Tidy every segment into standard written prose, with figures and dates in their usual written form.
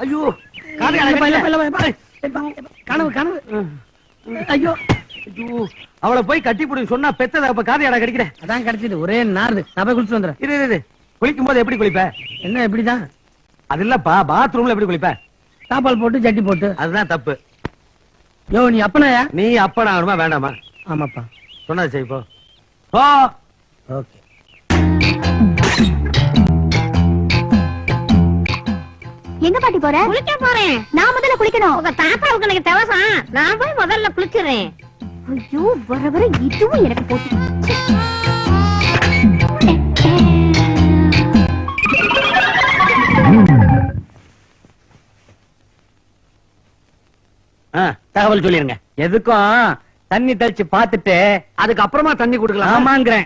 ஐயோ கனவு கனவு. ஐயோ அவளை போய் கட்டி போடு சொன்னா பெத்தத அப்ப காதையாடா கிடைக்கிறேன். அதான் கிடைச்சது ஒரே நார்து. நான் போய் குளிச்சு வந்துறேன். இரு குளிக்கும் போது எப்படி குளிப்ப? என்ன எப்படிதான்? அது இல்லப்பா, பாத்ரூம்ல எப்படி குளிப்ப? தாப்பால் போட்டு ஜட்டி போட்டு. அதுதான் தப்பு. யோ நீ அப்பனாயா? நீ அப்பனா ஆகணுமா வேண்டாமா? ஆமாப்பா. சொன்னது சரி போ. ஓகே. எங்க பாட்டி போற? குளிக்க போறேன். நான் முதல்ல குளிக்கணும். உங்க தாத்தாவுக்கு எனக்கு தவசம். நான் போய் முதல்ல குளிச்சுறேன். ஐயோ வர வர இதுவும் எனக்கு போட்டு. தகவல் சொல்லிருங்க. எதுக்கும் தண்ணி தெளிச்சு பாத்துட்டு அதுக்கு அப்புறமா தண்ணி கொடுக்கலாம். ஆமாங்கிறேன்.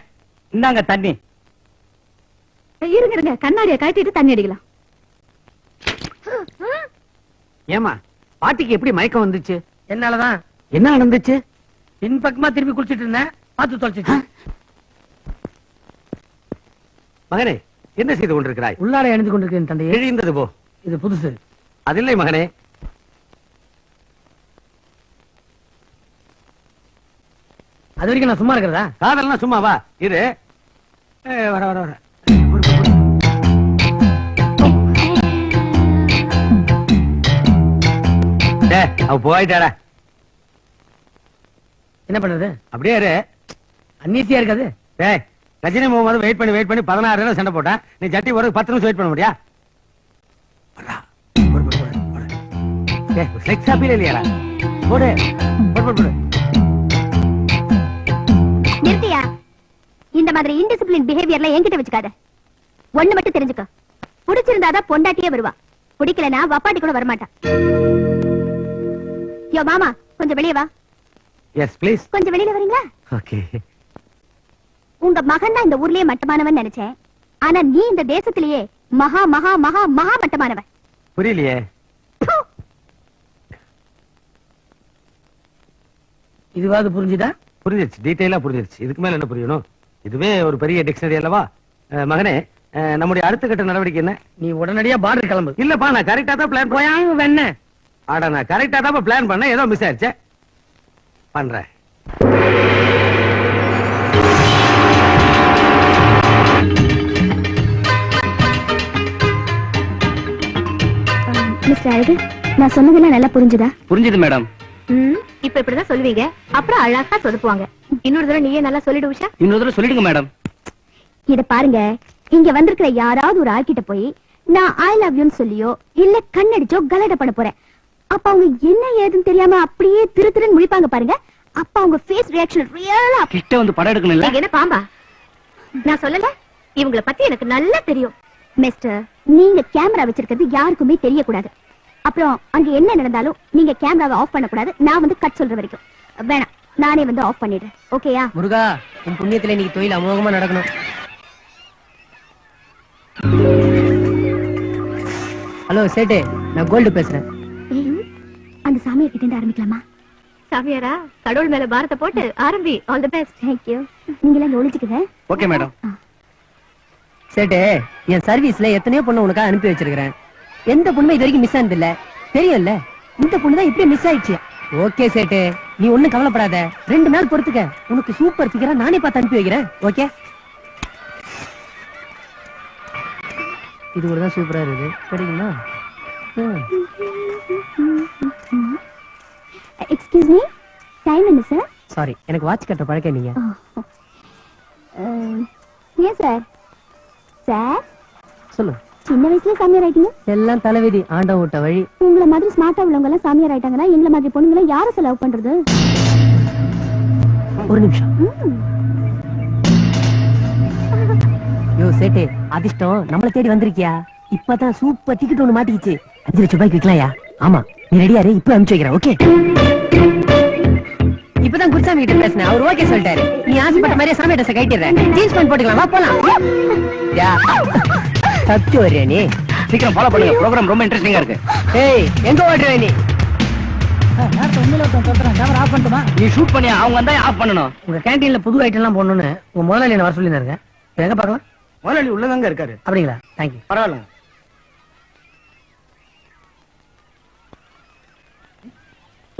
இந்தாங்க தண்ணி. இருங்க கண்ணாடியை கட்டிட்டு தண்ணி அடிக்கலாம். ஏமா பாட்டிக்கு எப்படி மயக்கம் வந்துச்சு? என்னாலதான். என்ன நடந்துச்சு? பின்பக்கமா திருப்பி குளிச்சிட்டு இருந்தேன், பார்த்து தொலைச்சிச்சு. மகனே என்ன செய்து கொண்டிருக்கிறாய்? உள்ளார எழுந்து கொண்டிருக்கிறேன் தந்தை. எழுந்தது போ. இது புதுசு. அதில்லை மகனே. அது வரைக்கும் நான் சும்மா இருக்கிறதா? காதல்லாம் சும்மாவா? இரு வர வர வர. அவ போயிட்டாடா. என்ன பண்றது? அப்படியே இரு. அன்னீசியா இருக்காது. ரஜினி முகமது வெயிட் பண்ணி 16 சண்டை போட்டா, நீ ஜட்டி ஒரு 10 நிமிஷம் வெயிட் பண்ண முடியா? இல்லையா? போடு போடு. நிறுத்தியா? இந்த மாதிரி இன்டிசிப்ளின் பிஹேவியர்ல என்கிட்ட வச்சுக்காத. ஒண்ணு மட்டும் தெரிஞ்சுக்க, புடிச்சிருந்தாதான் பொண்டாட்டியே வருவா, பிடிக்கலனா வப்பாட்டி கூட வரமாட்டா. யோ மாமா கொஞ்சம் வெளியே வா. Yes please. கொஞ்சம் வெளியில வரீங்களா? ஓகே. உங்க மகன் தான் இந்த ஊர்லயே மட்டமானவன் நினைச்சேன். ஆனா நீ இந்த தேசத்திலேயே மகா மகா மகா மகா மட்டமானவன். புரியலையே. இதுவாது புரிஞ்சுதா? புரிஞ்சிருச்சு, டீடைலா புரிஞ்சிருச்சு. இதுக்கு மேல என்ன புரியணும்? இதுவே ஒரு பெரிய டிக்ஷனரி அல்லவா? மகனே, நம்முடைய அடுத்த கட்ட நடவடிக்கை என்ன? நீ உடனடியா பார்டர் கிளம்பு. இல்லப்பா, நான் கரெக்டா தான் பிளான் பண்ணேன். ஆடா, நான் கரெக்டா தான் பிளான் பண்ணேன், ஏதோ மிஸ் ஆயிடுச்சு. பண்றேன். மிஸ்டர் அழகு, நான் சொன்னதெல்லாம் நல்லா புரிஞ்சுதா? புரிஞ்சுது மேடம். இப்ப இப்படிதான் சொல்லுவீங்க, அப்புறம் அழகா சொதுப்புவாங்க. இன்னொரு தடவை நீயே நல்லா சொல்லிடு உஷா. இன்னொரு தடவை சொல்லிடுங்க மேடம். இத பாருங்க, இங்க வந்திருக்கிற யாராவது ஒரு ஆள்கிட்ட போய் நான் ஐ லவ் யூன்னு சொல்லியோ இல்ல கண்ணடிச்சோ கலாட்டா பண்ண போறேன். அப்ப அவங்க என்ன ஏதுன்னு தெரியாம அப்படியே திருன்னு முழிப்பாங்க பாருங்க. அப்ப அவங்க ஃபேஸ் ரியாக்ஷன் ரியலா கிட்ட வந்து படம் எடுக்கணும். இல்ல என்ன பாம்பா? நான் சொல்லல, இவங்கள பத்தி எனக்கு நல்லா தெரியும். மிஸ்டர், நீங்க கேமரா வச்சிருக்கிறது யாருக்குமே தெரியக்கூடாது. அப்புறம் அங்க என்ன நடந்தாலும் நீங்க கேமராவை ஆஃப் பண்ண கூடாது. நான் வந்து கட் சொல்ற வரைக்கும் வேணாம், நானே வந்து ஆஃப் பண்ணிடுறேன். ஓகேயா? முருகா, உன் புண்ணியத்துல நீங்க தொழில் அமோகமா நடக்கணும். ஹலோ சேட்டு, நான் கோல்டு பேசுறேன். அந்த சாமியார் கிட்ட இருந்து ஆரம்பிக்கலாமா? சாமியாரா, கடவுள் மேல பாரத்தை போட்டு ஆரம்பி. All the best. Thank you. நீங்க எல்லாம் ஒளிஞ்சுக்குங்க. Okay madam. சேட்டு, என் சர்வீஸ்ல எத்தனையோ பொண்ணு உனக்கு அனுப்பி வச்சிருக்கேன். எந்த பொண்ணுமே இது வரைக்கும் மிஸ் ஆனது இல்ல, தெரியும்ல? இந்த பொண்ணு தான் இப்படி மிஸ் ஆயிடுச்சு. ஓகே சேட்டு, நீ ஒண்ணும் கவலைப்படாத. 2 நாள் பொறுத்துக்க, உனக்கு சூப்பர் ஃபிகரா நானே பார்த்து அனுப்பி வைக்கிறேன். ஓகே? இது ஒரு தான் சூப்பரா இருக்கு. கிடைக்குமா? எக்ஸ்கியூஸ் மீ, டைம் என்ன சார்? சாரி, எனக்கு வாட்ச் கட்ட பழக்கம் நீங்க. ஏன் சார்? சார் சொல்லு. சின்ன வயசுல சாமியார் ஆயிட்டீங்க. எல்லாம் தலைவிதி, ஆண்ட ஓட்ட வழி. உங்களை மாதிரி ஸ்மார்ட்டா உள்ளவங்க எல்லாம் சாமியார் ஆயிட்டாங்கன்னா எங்களை மாதிரி பொண்ணுங்களை யாரை செலவு பண்றது? ஒரு நிமிஷம். யோ சேட்டு, அதிர்ஷ்டம் நம்மள தேடி வந்திருக்கியா? இப்பதான் சூப்பர் டிக்கெட் ஒண்ணு மாட்டிக்கிச்சு. 5 லட்சம் ரூபாய்க்கு விக்கலாயா? ஆமா, நீ ரெடியா இரு, இப்ப அனுப்பிச்சு வைக்கிறேன். ஓகே? இப்பதான் குருசாமி கிட்ட பேசினேன், அவர் ஓகே சொல்லிட்டாரு. நீ ஆசைப்பட்ட மாதிரியே சாமி ட்ரெஸ் கட்டிடுறேன். ஜீன்ஸ் பேண்ட் போட்டுக்கலாம், வா போலாம். சத்து வர்றியா நீ? சீக்கிரம் ஃபாலோ பண்ணுங்க, ப்ரோகிராம் ரொம்ப இன்ட்ரெஸ்டிங்கா இருக்கு. ஏய், எங்க ஓடுற நீ? நீ ஷூட் பண்ணியா? அவங்க வந்தா ஆஃப் பண்ணணும். உங்க கேண்டீன்ல புது ஐட்டம் எல்லாம் போடணும்னு உங்க முதலாளி என்ன வர சொல்லியிருந்தாருங்க. எங்க பாக்கலாம்? முதலாளி உள்ளதாங்க இருக்காரு. அப்படிங்களா? தேங்க்யூ. பரவாயில்ல.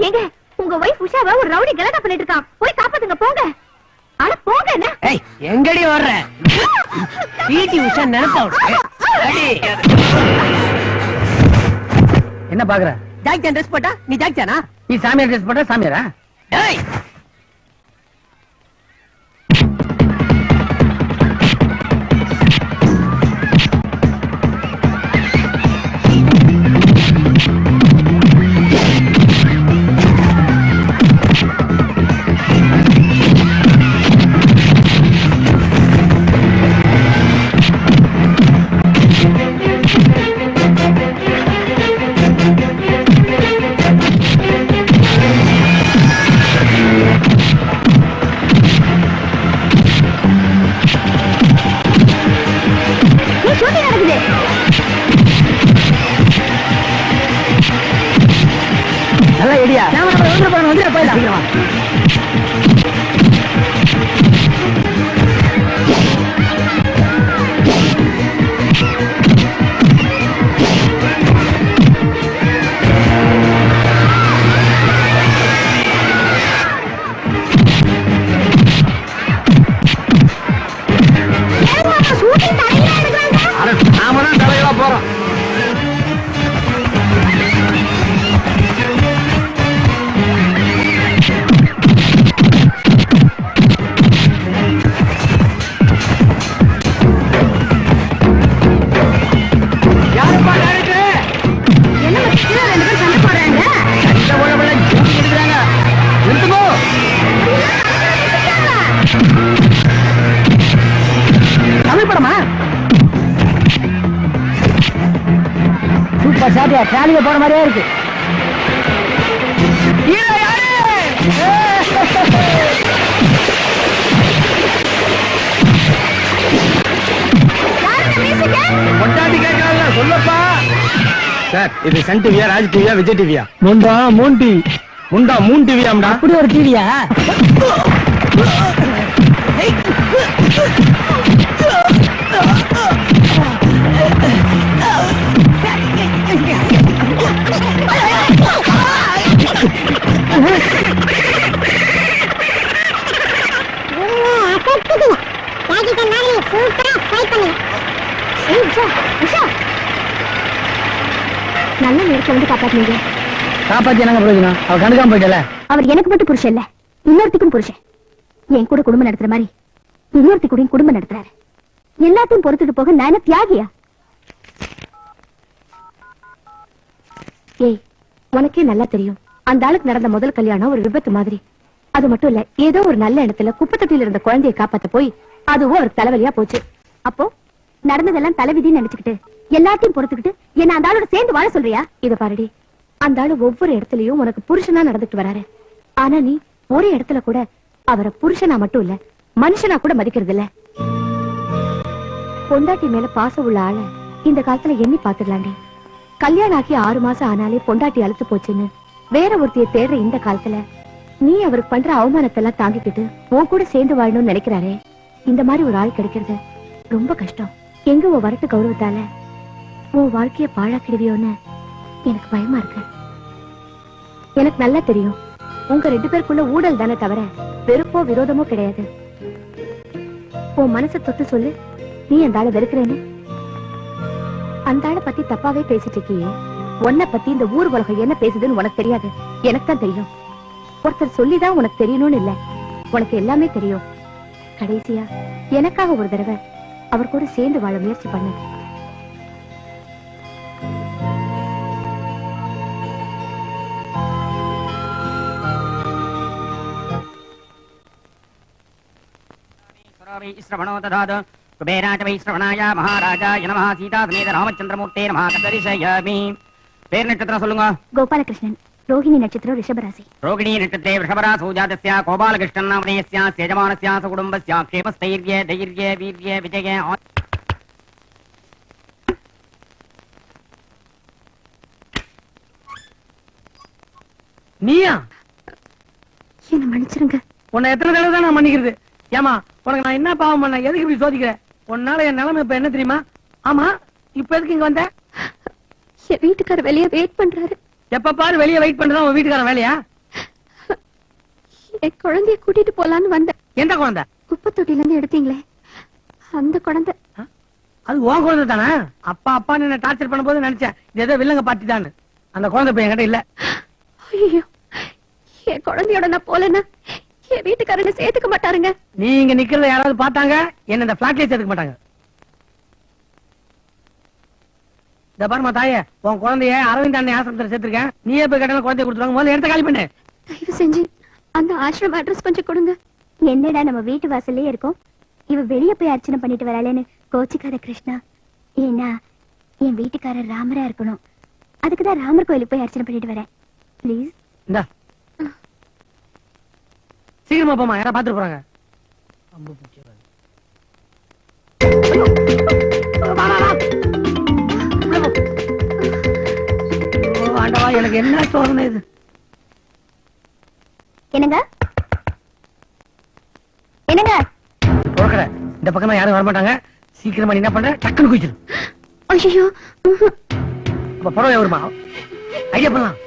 ஏங்க உங்க வைஃப் உஷாவை ஒரு ரவுடி கலாட்டா பண்ணிட்டு இருக்கான், போய் காப்பாத்துங்க போங்க. அட போங்க. என்ன எங்கடி வர்ற? பிடி உஷா நினைப்பா. என்ன பாக்குற? ஜாக்சன் ட்ரெஸ் போட்டா நீ ஜாக்சனா? நீ சாமியார் ட்ரெஸ் போட்ட சாமியாரா? டேய் நல்லா ஐடியா. வந்து போயிடலாம். நாம தான் தலைகளா போறோம். சூப்பர் சாட்டியா, ட்ராலில போற மாதிரியே இருக்கு. சொல்லப்பா சார், இது சன் டிவியா, ராஜ் டிவியா, விஜய் டிவியா? முண்டா மூன் டிவி. முண்டா மூன் டிவியாம்டா. அப்படி ஒரு டிவியா? நல்ல நேரத்துல வந்து காப்பாத்துனீங்க. காப்பாத்தி என்னங்க பிரயோஜனம்? அவ கண்டுக்காம போயிட்டல. அவர் எனக்கு மட்டும் புருஷன் இல்ல, இன்னொருத்திக்கும் புருஷன். என் கூட குடும்பம் நடத்துற மாதிரி இன்னொருத்தி கூட குடும்பம் நடத்துறாரு. எல்லாத்தையும் பொறுத்துட்டு போக நான் என்ன தியாகியா? ஏய், உனக்கே நல்லா தெரியும் அந்த ஆளுக்கு நடந்த முதல் கல்யாணம் ஒரு விபத்து மாதிரி. அது மட்டும் இல்ல, ஏதோ ஒரு நல்ல இடத்துல குப்பை தொட்டியில இருந்த குழந்தையை காப்பாத்த போய் அதுவும் அவருக்கு தலைவலியா போச்சு. அப்போ நடந்ததெல்லாம் தலைவிதின்னு நினைச்சுக்கிட்டு எல்லாத்தையும் பொறுத்துக்கிட்டு என்ன அந்த ஆளோட சேர்ந்து வாழ சொல்றியா? இத பாருடி, அந்த ஆளு ஒவ்வொரு இடத்துலயும் உனக்கு புருஷனா நடந்துட்டு வராரு. ஆனா நீ ஒரு இடத்துல கூட அவரை புருஷனா மட்டும் இல்ல, மனுஷனா கூட மதிக்கிறது இல்ல. பொண்டாட்டி மேல பாசம் உள்ள ஆள இந்த காலத்துல எண்ணி பாத்துடலாண்டி. கல்யாணம் ஆகி 6 மாசம் ஆனாலே பொண்டாட்டி அழுத்து போச்சுன்னு வேற ஒருத்தைய தேடுற இந்த காலத்துல நீ அவருக்கு பண்ற அவமானத்தை எல்லாம் தாங்கிக்கிட்டு உன் கூட சேர்ந்து வாழணும்னு நினைக்கிறாரே, இந்த மாதிரி ஒரு ஆள் கிடைக்கிறது ரொம்ப கஷ்டம். எங்க உன் வரட்டு கௌரவத்தால உன் வாழ்க்கைய பாழாக்கிடுவியோன்னு எனக்கு பயமா இருக்கு. எனக்கு நல்லா தெரியும் உங்க 2 பேருக்குள்ள ஊழல் தானே தவிர வெறுப்போ விரோதமோ கிடையாது. உன் மனசை தொட்டு சொல்லு, நீ அந்த ஆளை வெறுக்கிறேன்னு. அந்த ஆளை பத்தி தப்பாவே பேசிட்டு இருக்கியே, உன்னை பத்தி இந்த ஊர் உலகம் என்ன பேசுதுன்னு உனக்கு தெரியாது, எனக்கு தான் தெரியும். ஒருத்தர் சொல்லிதான் உனக்கு தெரியணும்னு இல்ல, உனக்கு எல்லாமே தெரியும். கடைசியா எனக்காக ஒரு தடவை அவர் கூட சேர்ந்து வாழ முயற்சி பண்ணு. श्रवणो ददातु कुबेराज वै श्रवणाय महाराजाय नमः सीता समेत रामचंद्रमूर्ते नमः दर्शयामि. पेर नक्षत्र சொல்லுங்க. கோபாலகிருஷ்ணன். ரோகிணி நட்சத்திரம் ரிஷபராசி. ரோகிணி நட்சத்திரே ரிஷபராசி ஜாதஸ்ய கோபாலகிருஷ்ணன் நாமதேயஸ்ய சேஜமானஸ்ய குடும்பஸ்ய க்ஷேமஸ்தைர்யே தைர்யே வீர்யே விஜயே. நீயா? என்ன மன்னிச்சிருங்க. உன்னை எத்தனை தடவை தான் நான் மன்னிக்கிறது? ஏமா, உனக்கு நான் என்ன பாவம் பண்ண? எதுக்கு இப்படி சோதிக்கிற? உன்னால என் நிலைமை இப்ப என்ன தெரியுமா? ஆமா, இப்ப எதுக்கு இங்க வந்த? என் வீட்டுக்காரர் வெளியே வெயிட் பண்றாரு. எப்ப பாரு வெளியே வெயிட் பண்றதா உன் வீட்டுக்காரன் வேலையா? என் குழந்தைய கூட்டிட்டு போலான்னு வந்தேன். எந்த குழந்தை? குப்பை தொட்டில இருந்து எடுத்தீங்களே அந்த குழந்தை. அது உன் குழந்தை தானே? அப்பா அப்பா என்ன டார்ச்சர் பண்ணும்போது நினைச்சேன் இது ஏதோ வில்லங்க பாட்டி தான். அந்த குழந்தை இப்ப என்கிட்ட இல்ல. ஐயோ, என் குழந்தையோட நான் போலன்னா என் வீட்டுக்காரனை சேர்த்துக்க மாட்டாருங்க. நீங்க நிக்கிறத யாராவது பார்த்தாங்க என்ன இந்த பிளாட்லயே சேர்த்துக்க மாட்டாங்க. இந்த பாருமா தாயே, உன் குழந்தைய அரவிந்த் அண்ணன் ஆசிரமத்தில் சேர்த்திருக்கேன். நீயே போய் கேட்டாலும் குழந்தைய கொடுத்துருவாங்க. முதல்ல எடுத்து காலி பண்ணு. தயவு செஞ்சு அந்த ஆசிரம அட்ரஸ் கொஞ்சம் கொடுங்க. என்னடா நம்ம வீட்டு வாசல்லே இருக்கோம், இவ வெளிய போய் அர்ச்சனை பண்ணிட்டு வராளேன்னு கோச்சிக்காத கிருஷ்ணா. ஏன்னா என் வீட்டுக்காரர் ராமரா இருக்கணும், அதுக்குதான் ராமர் கோயிலுக்கு போய் அர்ச்சனை பண்ணிட்டு வரேன். ப்ளீஸ். இந்தா சீக்கிரமா போமா, யாரா பாத்துட்டு போறாங்க. ஆண்டவா, எனக்கு என்ன சோதனை இது? என்னங்க என்னங்க பொறுக்கற இந்த பக்கமா யாரும் வர மாட்டாங்க. சீக்கிரமா நீ என்ன பண்ற? டக்குனு குதிச்சிரு. ஐயோ, அப்ப பரவாயில்ல, வருமா ஐடியா பண்ணலாம்.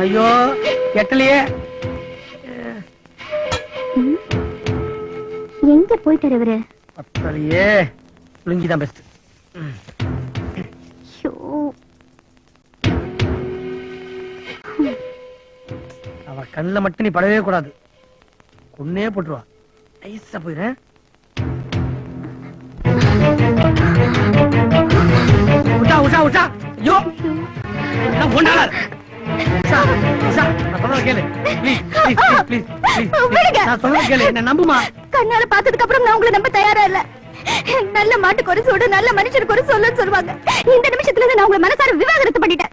ஐயோ எட்டலையே. எங்க போயிட்டாரு இவரு? பத்தலையே. லுங்கிதான் பெஸ்ட். ஐயோ, அவ கண்ணுல மட்டும் நீ படவே கூடாது. கொன்னே போட்டுருவா. ஐசா போயிடுறேன். உஷா உஷா உஷா. ஐயோ ஒன்றால கேளு. நான் சொல்றது கேளு, என்ன நம்புமா. கண்ணால பார்த்ததுக்கு அப்புறம் நான் உங்களை நம்ப தயாரா இல்ல. நல்ல மாட்டுக்கு ஒரு சூடு, நல்ல மனுஷனுக்கு ஒரு சொல்லுன்னு சொல்லுவாங்க. இந்த நிமிஷத்துல இருந்து நான் உங்களை மனசார விவாகரத்து பண்ணிட்டேன்.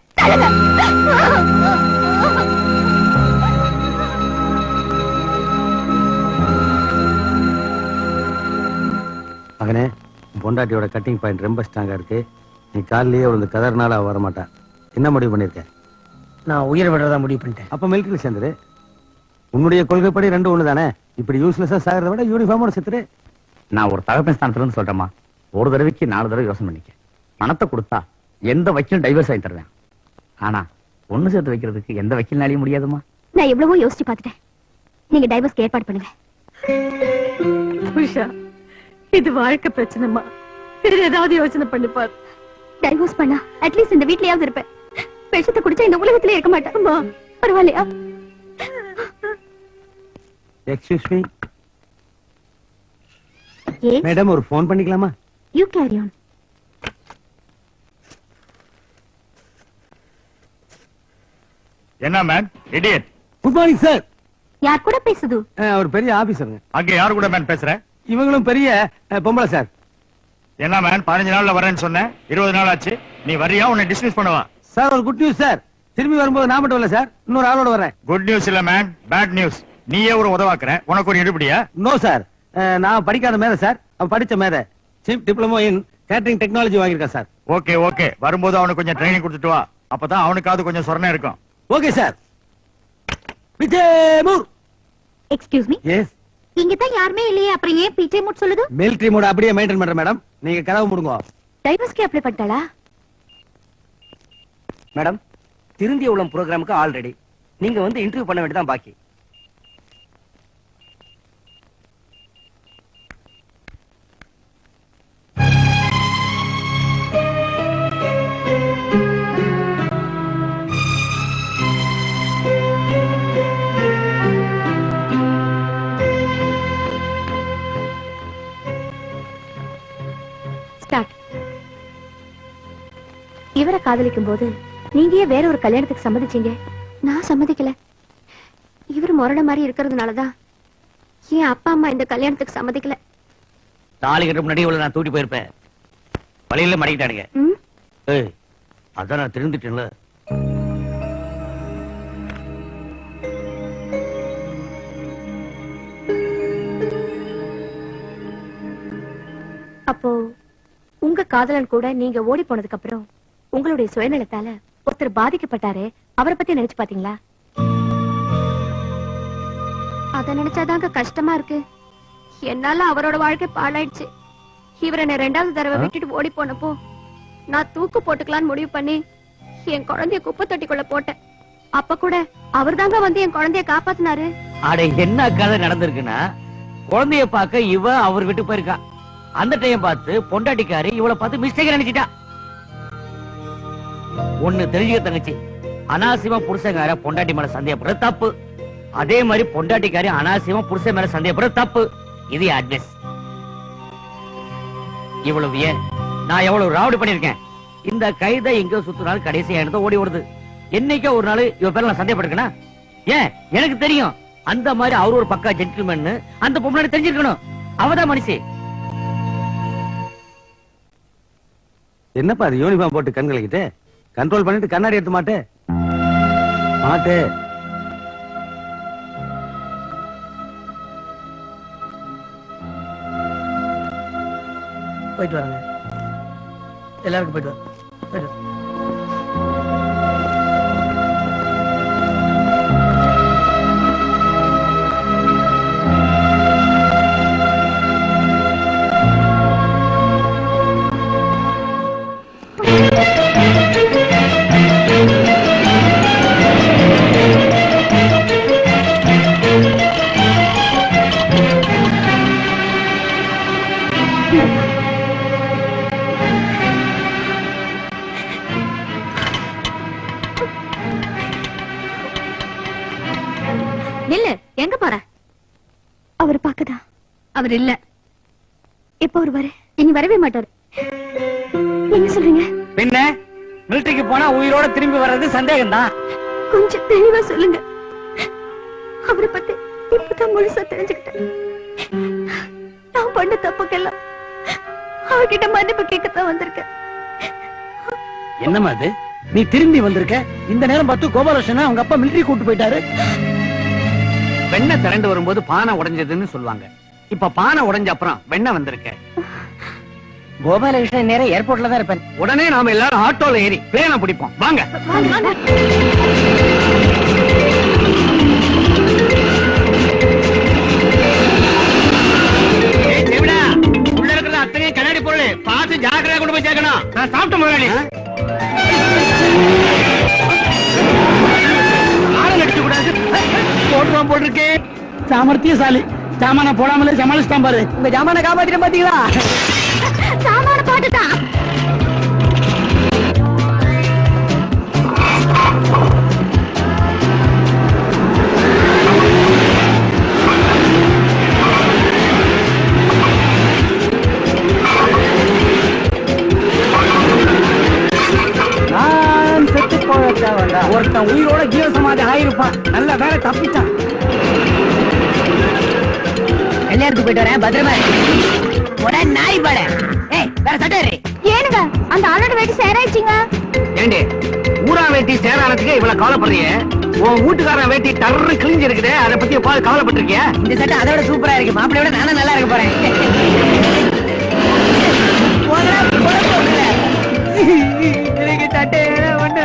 மகனே, பொண்டாட்டியோட கட்டிங் பாயிண்ட் ரொம்ப ஸ்ட்ராங்கா இருக்கு. நீ காலிலேயே ஒரு கதர்னால அவ வரமாட்டான். என்ன முடிவு பண்ணிருக்க? நான் உயிர் விடுறதா முடிவு பண்ணிட்டேன். அப்ப மிலிட்டரி சேர்ந்துரு. உன்னுடைய கொள்கைப்படி ரெண்டு ஒண்ணு தானே. இப்படி யூஸ்லெஸ்ஸா சாகிறத விட யூனிஃபார்மோட செத்துரு. நான் ஒரு தகப்பன் ஸ்தானத்துல இருந்து சொல்றேமா, ஒரு தடவைக்கு 4 தடவை யோசனை பண்ணிக்க. பணத்தை கொடுத்தா எந்த வக்கீலும் டைவர்ஸ் ஆகி தருவேன். ஆனா ஒண்ணு சேர்த்து வைக்கிறதுக்கு எந்த வக்கீல்னாலையும் முடியாதுமா. நான் எவ்வளவோ யோசிச்சு பார்த்துட்டேன். நீங்க டைவர்ஸ்க்கு ஏற்பாடு பண்ணுங்க. உஷா, இது வாழ்க்கை பிரச்சனைமா. வேற ஏதாவது யோசனை பண்ணி பாரு. டைவர்ஸ் பண்ணா அட்லீஸ்ட் இந்த வீட்லயாவது இருப்பேன். விஷத்தை குடிச்சா இந்த உலகத்திலே இருக்க மாட்டேன். பரவாயில்லையா? எக்ஸ்கியூஸ் மீ Yes, மேடம், ஒரு ஃபோன் பண்ணிக்கலாமா? you carry on. என்ன man idiot? Good morning sir. யார் கூட பேசுது? ஒரு பெரிய ஆபீசருங்க. அங்க யாரு கூட மேன் பேசுற? இவங்களும் பெரிய பொம்பளை சார். என்ன மேன் 15 நாள்ல வரேன்னு சொன்னேன், 20 நாள் ஆச்சு. நீ வரியா? உன்னை டிஸ்மிஸ் பண்ணுவா? சார் ஒரு குட் நியூஸ் சார். திரும்பி வரும்போது நான் மட்டும் இல்ல சார், இன்னொரு ஆளோட வரேன். குட் நியூஸ் இல்ல மேன், பேட் நியூஸ். நீயே ஒரு உதவாக்குற, உனக்கு ஒரு எடுபடியா? நோ சார், நான் படிக்காத மேத சார், அவன் படிச்ச மேத. Chief diploma in catering technology வாங்கியிருக்கேன் சார். ஓகே ஓகே, வரும்போது அவனுக்கு கொஞ்சம் ட்ரைனிங் கொடுத்துட்டு வா. அப்பதான் அவனுக்காவது கொஞ்சம் சொரணை இருக்கும். Okay sir. விஜயமூர். Excuse me. எஸ். இங்க தான் யாருமே இல்லையே, அப்புறம் ஏன் பிஜே மூட் சொல்லுது? மிலிட்டரி மோட் அப்படியே மெயின்டைன் பண்றேன் மேடம். நீங்க கதவு முடுங்க. டைவர்ஸ்க்கு அப்ளை பண்ணிட்டாளா? மேடம், திருந்திய உளம் ப்ரோக்ராமுக்கு ஆல்ரெடி. நீங்க வந்து இன்டர்வியூ பண்ண வேண்டியதான் பாக்கி. ஸ்டார்ட். இவரை காதலிக்கும் போது நீங்க ஏன் வேற ஒரு கல்யாணத்துக்கு சம்மதிச்சீங்க? நான் சம்மதிக்கல. இவர் முரட மாதிரி இருக்கிறதுனாலதான் என் அப்பா அம்மா இந்த கல்யாணத்துக்கு சம்மதிக்கல. தாலி கட்ட முன்னாடி இவ்வளவு நான் தூட்டி போயிருப்பேன். வழியில மடக்கிட்டானுங்க. ம்? ஏய், அதான் நான் திருந்துட்டேன்ல. அப்போ உங்க காதலன் கூட நீங்க ஓடி போனதுக்கு அப்புறம் உங்களுடைய சுயநலத்தால ஒருத்தர் பாதிக்கப்பட்டாரு, அவரை பத்தி நினைச்சு பாத்தீங்களா? அத நினைச்சாதாங்க கஷ்டமா இருக்கு. என்னால அவரோட வாழ்க்கை பாழாயிடுச்சு. இவரை நான் 2வது தடவை விட்டுட்டு ஓடி போனப்போ நான் தூக்கு போட்டுக்கலான்னு முடிவு பண்ணி என் குழந்தைய குப்பை தொட்டிக்குள்ள போட்டேன். அப்ப கூட அவர்தாங்க வந்து என் குழந்தைய காப்பாத்தினாரு. அட என்ன கதை நடந்திருக்குன்னா, குழந்தைய பார்க்க இவ அவர் வீட்டுக்கு போயிருக்கா. அந்த டைம் பார்த்து பொண்டாட்டிக்காரி இவளை பார்த்து மிஸ்டேக் நினைச்சிட்டா. ஒண்ணு தெரிஞ்சுக்க தங்கச்சி, அனாவசியமா புருஷங்கார பொண்டாட்டி மேல சந்தேகப்படுறது தப்பு. அதே மாதிரி பொண்டாட்டிக்காரி அனாவசியமா புருஷன் மேல சந்தேகப்படுறது தப்பு. இது அட்வைஸ். இவ்வளவு ஏன் நான் எவ்வளவு ராவடி பண்ணிருக்கேன். இந்த கைதை எங்க சுத்தினாலும் கடைசியா எடுத்து ஓடி ஓடுது. என்னைக்கோ ஒரு நாள் இவ பேர்ல நான் சந்தேகப்பட்டிருக்கேன். ஏன் எனக்கு தெரியும். அந்த மாதிரி அவரு ஒரு பக்கா ஜென்டில்மேன் அந்த பொண்ணு தெரிஞ்சிருக்கணும். அவதான் மனுஷி. என்னப்பா அது யூனிஃபார்ம் போட்டு கண் கலக்கிட்டு கண்ட்ரோல் பண்ணிட்டு கண்ணாடி எடுத்து மாட்டே போயிட்டு வரங்க. எல்லாருக்கும் போயிட்டு வர. போயிட்டு வர. நில்லு, எங்க போற? அவர் பாக்கதா? அவர் இல்ல. எப்ப வருவாரு? இனி வரவே மாட்டாரு. என்ன சொல்றீங்க? பின்ன மிலிட்டரிக்கு போனா உயிரோட திரும்பி வர்றது சந்தேகம் தான். கொஞ்சம் தெளிவா சொல்லுங்க. அவரை பத்தி இப்பதான் முழுசா தெரிஞ்சுக்கிட்டேன். நான் பண்ண தப்புக்கெல்லாம் அவர்கிட்ட மன்னிப்பு கேட்கத்தான் வந்திருக்கேன். என்னமா அது? நீ திரும்பி வந்திருக்க. இந்த நேரம் பார்த்து கோபாலகிருஷ்ணன் அவங்க அப்பா மிலிட்டரி கூட்டு போயிட்டாரு. வெண்ணை திரண்டு வரும்போது பானை உடைஞ்சதுன்னு சொல்லுவாங்க. இப்ப பானை உடைஞ்ச அப்புறம் வெண்ணை வந்திருக்க. கோபாலகிருஷ்ணன் நேரம் ஏர்போர்ட்ல தான் இருப்பேன். உடனே நாம எல்லாரும் ஆட்டோல ஏறி பிளேனை பிடிப்போம். வாங்க. உள்ள இருக்கிற அத்தனை கண்ணாடி பொருள் பார்த்து ஜாக்கிரதையா கொண்டு போய் சேர்க்கணும். நான் சாப்பிட்ட முதலாளி. போட்டுவான் போட்டிருக்கே. சாமர்த்தியசாலி. சாமான போடாமலே சமாளிச்சுட்டான் பாரு. உங்க ஜாமான காப்பாத்திட்டு பாத்தீங்களா? சாமான பாட்டுதான். நான் செத்து போக ஒருத்தன் உயிரோட ஜீவசமாதி ஆயிருப்பான். நல்ல வேலை தப்பிச்சான். கல்யாணத்துக்கு போயிட்டு வரேன். பத்திரமா உடனே நாய் பாட. ஏய் வேற சட்டை. ஏனுங்க அந்த ஆளோட வேட்டி சேராயிடுச்சுங்க. ஏண்டி ஊரா வேட்டி சேரானதுக்கு இவ்வளவு கவலைப்படுறிய? உன் வீட்டுக்காரன் வேட்டி டர்ரு கிழிஞ்சு இருக்குதே, அதை பத்தி கவலைப்பட்டிருக்கியா? இந்த சட்டை அதோட சூப்பரா இருக்கு. மாப்பிள்ளையோட நானும் நல்லா இருக்க போறேன். எனக்கு சட்டை வேணும், ஒண்ணு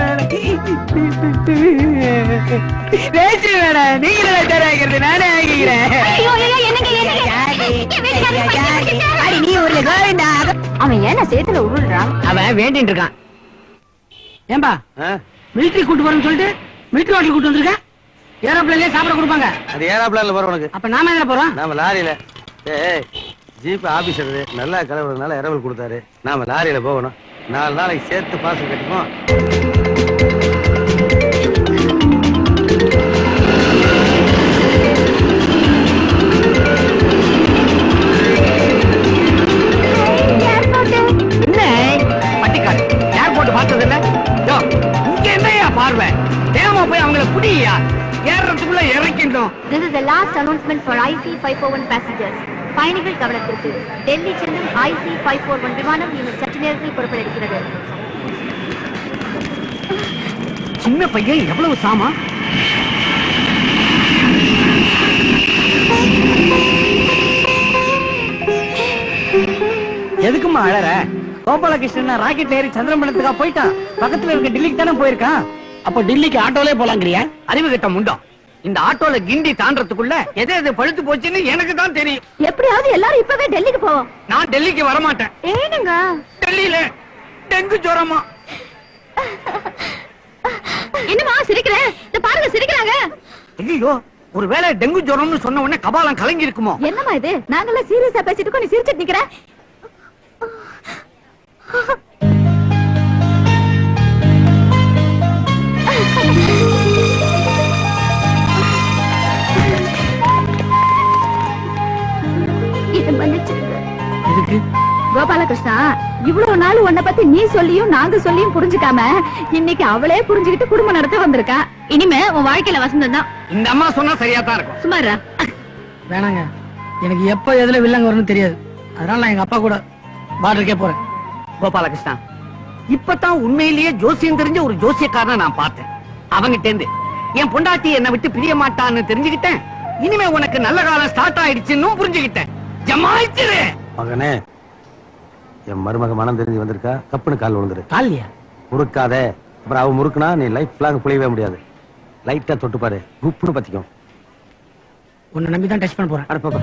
வேச்சு வேணாம். நீங்களே சட்டை ஆகிறது நானே ஆகிக்கிறேன். நீ ஒரு கோவிந்தா. அவன் ஏன்னா சேத்துல உருள்றான். அவன் வேண்டிட்டு இருக்கான். ஏம்பா மிலிட்டரி கூட்டு வரணும்னு சொல்லிட்டு மிலிட்டரி ஹோட்டல் கூட்டு வந்திருக்க. ஏரோப்ளேன்லயே சாப்பிட கொடுப்பாங்க. அது ஏரோப்ளேன்ல வரும் உனக்கு. அப்ப நாம எதுல போறோம்? நாம லாரியில. ஏய் ஜீப் ஆபீசர் நல்லா கிளம்புறதுனால இரவல் கொடுத்தாரு. நாம லாரியில போகணும். 4 நாளைக்கு சேர்த்து பாசம் கட்டிப்போம். This is the last announcement for IC541 passengers. பயணிகள் கவனத்திற்கு டெல்லி செல்லும் IC541 விமானம் இன்னும் சற்று நேரத்தில் புறப்பட இருக்கிறது. சின்ன பையன் எவ்வளவு சாமா. எதுக்குமா அழற? கோபாலகிருஷ்ணன் ராக்கெட்ல ஏறி சந்திரமண்டலத்துக்கா போயிட்டான். பக்கத்துல இருக்க டெல்லிக்கு தானே போயிருக்கான். அப்ப டெல்லிக்கு ஆட்டோலே போலாங்கிறியா? அறிவு கட்ட முண்டம். இந்த ஆட்டோல கிண்டி தாண்டறதுக்குள்ள எது பழுத்து போச்சுன்னு எனக்கு தான் தெரியும். எப்படியாவது எல்லாரும் இப்பவே டெல்லிக்கு போவோம். நான் டெல்லிக்கு வரமாட்டேன். ஏனுங்க? டெங்கு ஜுரமா. என்னமா சிரிக்கிற? இந்த பாருங்க சிரிக்கிறாங்க. ஐயோ, ஒருவேளை டெங்கு ஜுரம்னு சொன்ன உடனே கபாலம் கலங்கி இருக்குமோ? என்னமா இது? நாங்கெல்லாம் சீரியஸா பேசிட்டு இருக்கோம், நீ சிரிச்சிட்டு நிக்கிற. இதை மன்னிச்சிடுங்க. எதுக்கு? கோபாலகிருஷ்ணா, இவ்வளவு நாள் உன்னை பத்தி நீ சொல்லியும் நாங்க சொல்லியும் புரிஞ்சுக்காம இன்னைக்கு அவளே புரிஞ்சுக்கிட்டு குடும்பம் நடத்த வந்திருக்கா. இனிமே உன் வாழ்க்கையில வசந்தம் தான். இந்த அம்மா சொன்னா சரியா தான் இருக்கும். சுமாரா வேணாங்க, எனக்கு எப்ப எதுல வில்லங்க வரும்னு தெரியாது. அதனால நான் எங்க அப்பா கூட பார்டருக்கே போறேன். கோபாலகிருஷ்ணா, இப்பதான் உண்மையிலேயே ஜோசியம் தெரிஞ்ச ஒரு ஜோசியக்காரனை நான் பார்த்தேன். அவங்கிட்ட இருந்து என் பொண்டாட்டி என்னை விட்டு பிரிய மாட்டான்னு தெரிஞ்சுக்கிட்டேன். இனிமே உனக்கு நல்ல காலம் ஸ்டார்ட் ஆயிடுச்சுன்னு புரிஞ்சுக்கிட்டேன். ஜமாயிச்சிரு மகனே, என் மருமக மனம் தெரிஞ்சு வந்திருக்கா, கப்புன்னு கால் விழுந்துரு. காலியா? முறுக்காத. அப்புறம் அவ முறுக்குனா நீ லைஃப் லாங் புளியவே முடியாது. லைட்டா தொட்டு பாரு, குப்புன்னு பத்திக்கும். உன்னை நம்பி தான் டச் பண்ண போறேன். அனுப்பப்பா.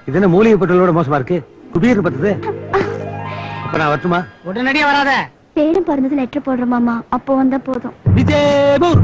இது என்ன மூலிகை பொருளோட மோசமா இருக்கு? குபீர் பத்துது. அப்ப நான் வரட்டுமா? உடனடியா வராத. பேரும் பிறந்தது லெட்டர் போடுற மாமா, அப்போ வந்தா போதும். விஜயபூர்